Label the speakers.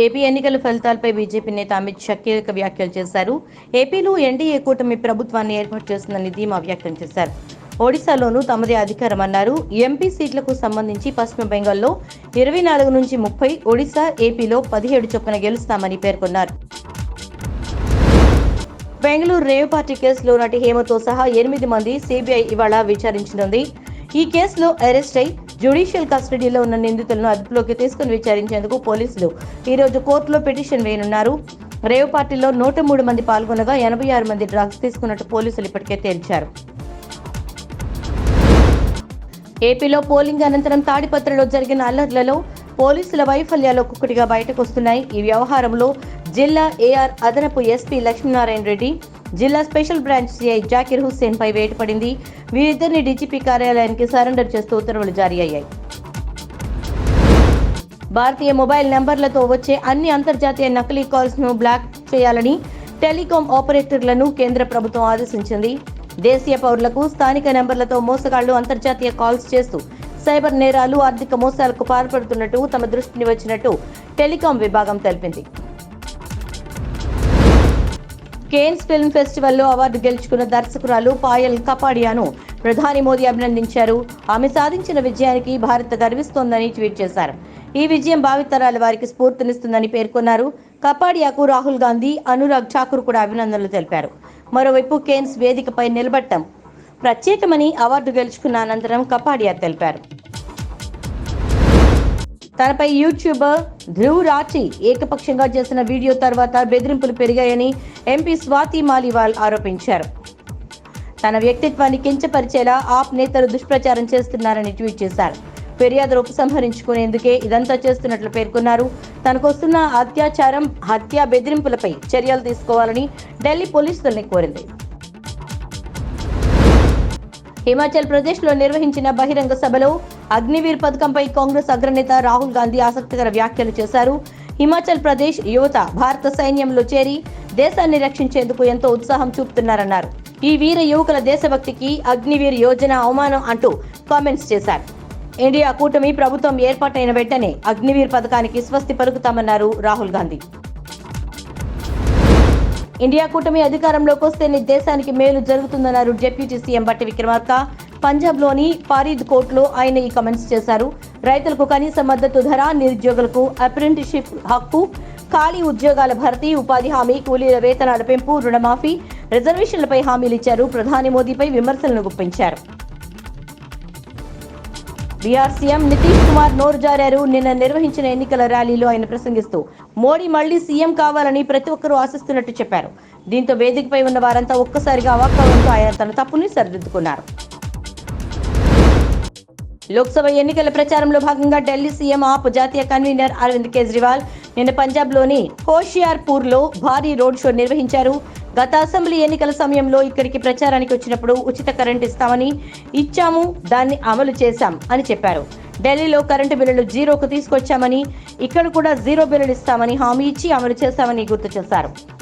Speaker 1: AP ఎన్నికల ఫలితాలపై BJP నేత అమిత్ షా కీలక వ్యాఖ్యలు చేశారు. ఏపీలో ఎన్డీఏ కూటమి ప్రభుత్వాన్ని ఏర్పాటు చేస్తుందని ధీమా వ్యక్తం చేశారు. ఒడిశాలోనూ తమదే అధికారమన్నారు. ఎంపీ సీట్లకు సంబంధించి పశ్చిమ బెంగాల్లో 24 నుంచి 30, ఒడిశా, ఏపీలో 17 చొప్పున గెలుస్తామని పేర్కొన్నారు. బెంగళూరు రేవ్ పార్టీ కేసులో నటి హేమతో సహా 8 మంది సిబిఐ ఇవాళ విచారించనుంది. ఈ కేసులో అరెస్ట్ అయి జ్యుడిషియల్ కస్టడీలో ఉన్న నిందితులను అదుపులోకి తీసుకుని విచారించేందుకు పోలీసులు ఈ రోజు కోర్టులో పిటిషన్ వేయనున్నారు. రేవ్ పార్టీలో 103 మంది పాల్గొనగా 86 మంది డ్రగ్స్ తీసుకున్నట్టు పోలీసులు ఇప్పటికే తేల్చారు. ఏపీలో పోలింగ్ అనంతరం తాడిపత్రిలో జరిగిన అల్లర్లలో పోలీసుల వైఫల్యాలు ఒక్కొక్కటిగా బయటకు వస్తున్నాయి. ఈ వ్యవహారంలో జిల్లా ఏఆర్ అదనపు ఎస్పీ లక్ష్మీనారాయణ రెడ్డి, జిల్లా special branch CI Zakir Hussain పై వేటు పడింది. వీరిద్దరిని డీజీపీ కార్యాలయానికి సరెండర్ చేస్తూ ఉత్తర్వులు జారీ అయ్యాయి. భారతీయ మొబైల్ నంబర్లతో వచ్చే అన్ని అంతర్జాతీయ నకిలీ కాల్స్ ను బ్లాక్ చేయాలని టెలికాం ఆపరేటర్లను కేంద్ర ప్రభుత్వం ఆదేశించింది. దేశీయ పౌరులకు స్థానిక నంబర్లతో మోసగాళ్లు అంతర్జాతీయ కాల్స్ చేస్తూ సైబర్ నేరాలు, ఆర్థిక మోసాలకు పాల్పడుతున్నట్టు తమ దృష్టిని వచ్చినట్టు టెలికాం విభాగం తెలిపింది. కేన్స్ ఫిల్మ్ ఫెస్టివల్లో అవార్డు గెలుచుకున్న దర్శకురాలు పాయల్ కపాడియాను ప్రధాని మోదీ అభినందించారు. ఆమె సాధించిన విజయానికి భారత్ గర్విస్తోందని ట్వీట్ చేశారు. ఈ విజయం భావితరాల వారికి స్ఫూర్తినిస్తుందని పేర్కొన్నారు. కపాడియాకు రాహుల్ గాంధీ, అనురాగ్ ఠాకూర్ కూడా అభినందనలు తెలిపారు. మరోవైపు కేన్స్ వేదికపై నిలబడటం ప్రత్యేకమని అవార్డు గెలుచుకున్న అనంతరం కపాడియా తెలిపారు. తనపై యూట్యూబర్ ధ్రువ్ రాఠీ ఏకపక్షంగా చేసిన వీడియో తర్వాత బెదిరింపులు పెరిగాయని ఎంపీ స్వాతి మాలీవాల్ ఆరోపించారు. తన వ్యక్తిత్వాన్ని కించపరిచేలా ఆప్ నేతలు దుష్ప్రచారం చేస్తున్నారని ట్వీట్ చేశారు. ఫిర్యాదులు ఉపసంహరించుకునేందుకే ఇదంతా చేస్తున్నట్లు పేర్కొన్నారు. తనకొస్తున్న అత్యాచారం, హత్య, బెదిరింపులపై చర్యలు తీసుకోవాలని ఢిల్లీ పోలీసుల్ని కోరింది. హిమాచల్ ప్రదేశ్లో నిర్వహించిన బహిరంగ సభలో అగ్నివీర్ పథకంపై కాంగ్రెస్ అగ్రనేత రాహుల్ గాంధీ ఆసక్తికర వ్యాఖ్యలు చేశారు. హిమాచల్ ప్రదేశ్ యువత భారత సైన్యంలో చేరి దేశాన్ని రక్షించేందుకు ఎంతో ఉత్సాహం చూపుతున్నారన్నారు. ఈ వీర యువకుల దేశభక్తికి అగ్నివీర్ యోజన అవమానం అంటూ కామెంట్స్ చేశారు. ఇండియా కూటమి ప్రభుత్వం ఏర్పాటైన వెంటనే అగ్నివీర్ పథకానికి స్వస్తి పలుకుతామన్నారు రాహుల్ గాంధీ. ఇండియా కూటమి అధికారంలోకి వస్తేనే దేశానికి మేలు జరుగుతుందన్నారు డిప్యూటీ సీఎం బట్టి విక్రమార్క. పంజాబ్లోని ఫరీద్ కోట్లో ఆయన ఈ కామెంట్స్ చేశారు. రైతులకు కనీస మద్దతు ధర, నిరుద్యోగులకు అప్రెంటిస్షిప్ హక్కు, ఖాళీ ఉద్యోగాల భర్తీ, ఉపాధి హామీ, కూలీల వేతనాల పెంపు, రుణమాఫీ, రిజర్వేషన్లపై హామీలిచ్చారు. ప్రధాని మోదీపై విమర్శలను గుప్పించారు. బీహార్ సీఎం నితీష్ కుమార్ నోరు జారారు. నిన్న నిర్వహించిన ఎన్నికల ర్యాలీలో ఆయన ప్రసంగిస్తూ మోడీ మళ్లీ సీఎం కావాలని ప్రతి ఒక్కరూ ఆశిస్తున్నట్టు చెప్పారు. దీంతో వేదికపై ఉన్న వారంతా ఒక్కసారిగా అవాక్కవడంతో ఆయన తన తప్పుని సరిదిద్దుకున్నారు. లోక్సభ ఎన్నికల ప్రచారంలో భాగంగా ఢిల్లీ సీఎం ఆప్ జాతీయ కన్వీనర్ అరవింద్ కేజ్రీవాల్ నిన్న పంజాబ్లోని హోషియార్పూర్లో భారీ రోడ్ షో నిర్వహించారు. గత అసెంబ్లీ ఎన్నికల సమయంలో ఇక్కడికి ప్రచారానికి వచ్చినప్పుడు ఉచిత కరెంట్ ఇచ్చాము, దాన్ని అమలు చేశాం అని చెప్పారు. ఢిల్లీలో కరెంటు బిల్లులు జీరోకు తీసుకొచ్చామని, ఇక్కడ కూడా జీరో బిల్లులు ఇస్తామని హామీ ఇచ్చి అమలు చేశామని గుర్తు చేశారు.